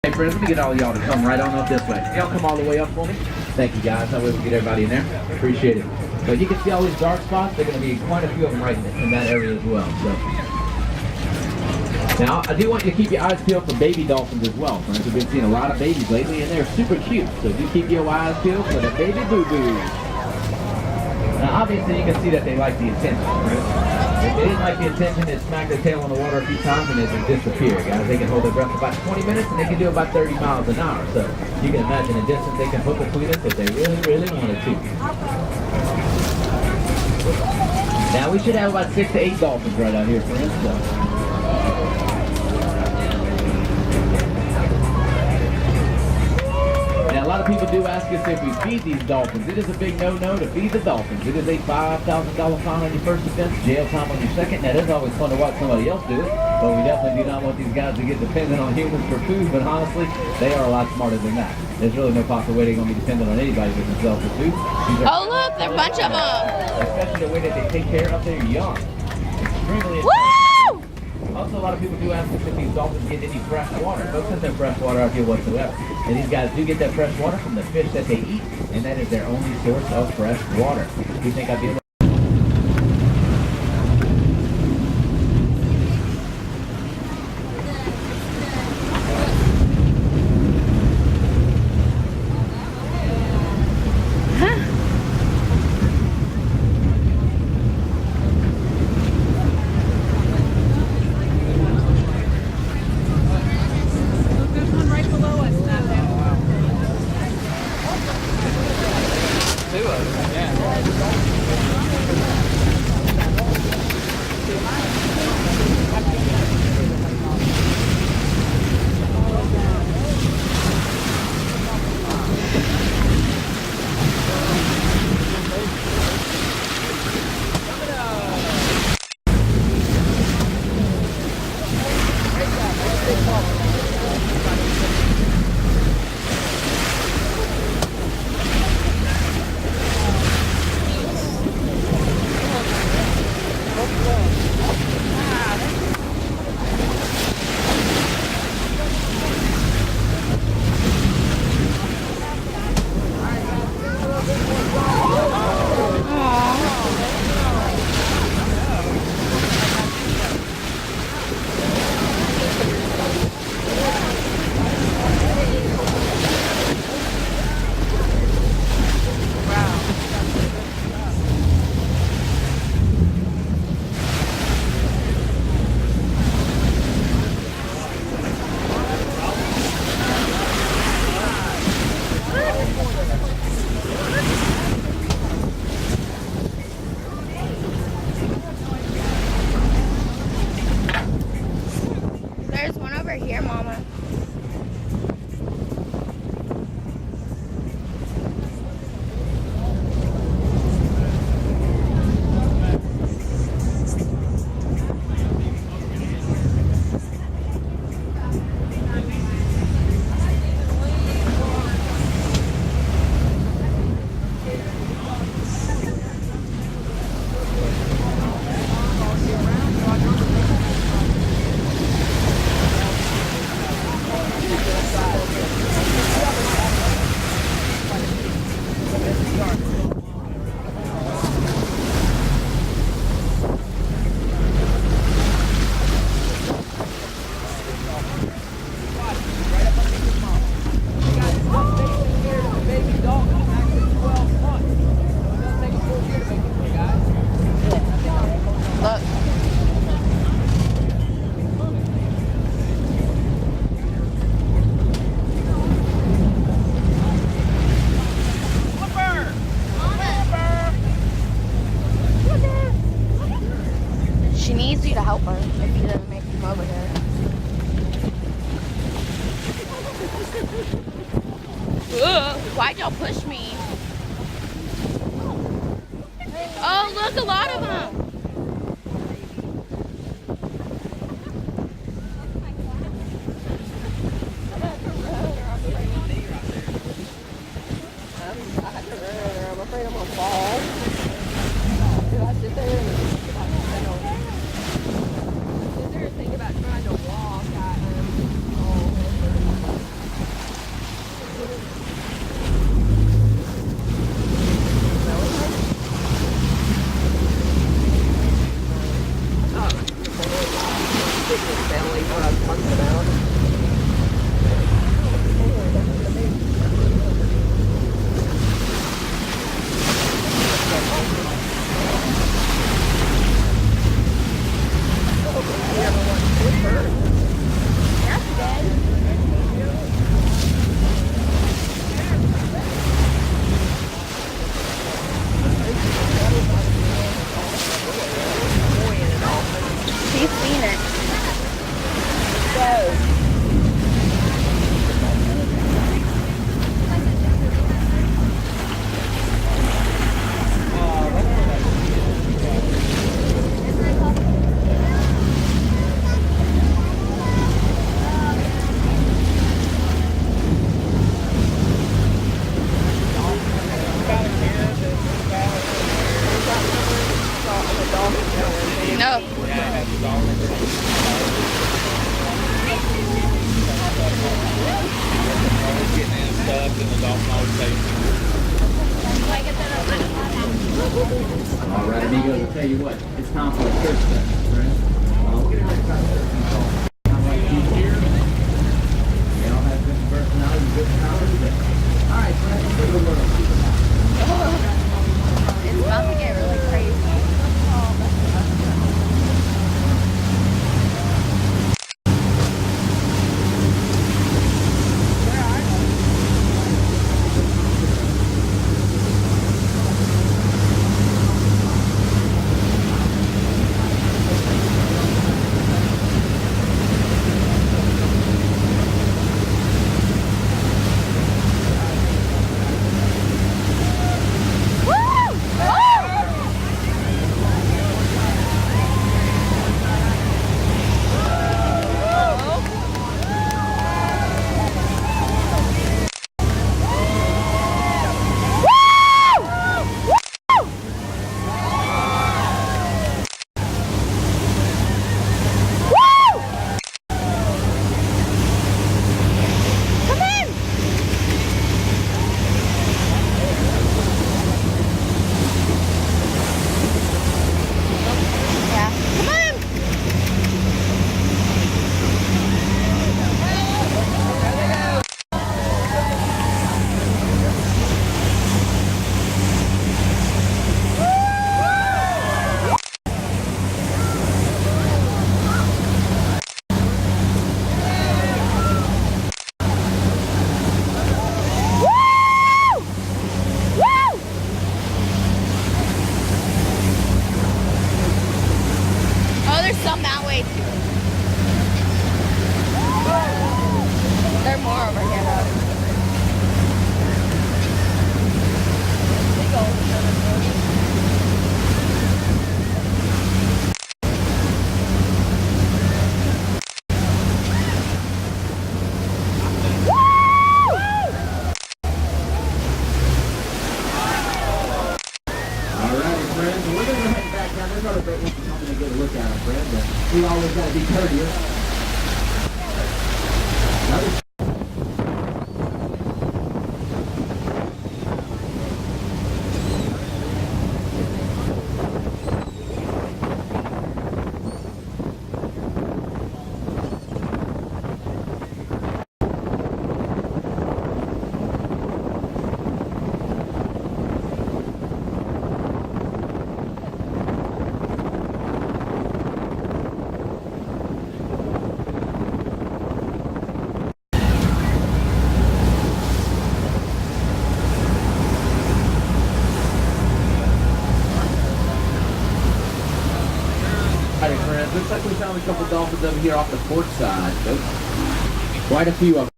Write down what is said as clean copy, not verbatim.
Hey friends, let me get all y'all to come right on up this way. Y'all come all the way up for me. Thank you guys. That way we can get everybody in there. Appreciate it. So you can see all these dark spots. There are going to be quite a few of them right in that area as well. So now I do want you to keep your eyes peeled for baby dolphins as well. Friends, we've been seeing a lot of babies lately, and they're super cute. So do keep your eyes peeled for the baby boo-boos. Now obviously you can see that they like the attention. Right? If they didn't like the attention, they'd smack their tail on the water a few times and they'd disappear, guys. They can hold their breath for about 20 minutes and they can do about 30 miles an hour. So you can imagine the distance they can put between us if they really wanted to. Now we should have about 6 to 8 dolphins right out here, friends. So. Now, a lot of people do ask us if we feed these dolphins. It is a big no-no to feed the dolphins. It is a $5,000 fine on your first offense, jail time on your second. Now, it's always fun to watch somebody else do it, but we definitely do not want these guys to get dependent on humans for food, but honestly, they are a lot smarter than that. There's really no possible way they're going to be dependent on anybody but themselves for food. Oh, look, there are a bunch of them. Especially the way that they take care of their young. Extremely Woo! Also, a lot of people do ask us if these dolphins get any fresh water. No sense in fresh water out here whatsoever. And these guys do get that fresh water from the fish that they eat, and that is their only source of fresh water. Do you think I'd be able to... There's one over here, Mama. Look. She needs you to help her if you didn't make them over here. Ugh, why'd y'all push me? Oh, look, a lot of them. I'm afraid I'm gonna fall. Did I sit there and is there a thing about trying to walk? the dolphin always takes. All right, amigos, I'll tell you what, it's time for a church session, friends. We're getting ready to start church song. Kind of like you here. They all have different personalities, different powers, but all right, friends, let's give it a little. It's about to get really crazy. Where are they? Yeah. Come on! Woo! Woo! Oh, there's some that way too. There are more over here though. Big old All right, friends, we're going to head back down. There's other great ones coming to get a look at them, friends, but we always got to be courteous. Another All right, friends, looks like we found a couple dolphins over here off the port side. Quite a few of them.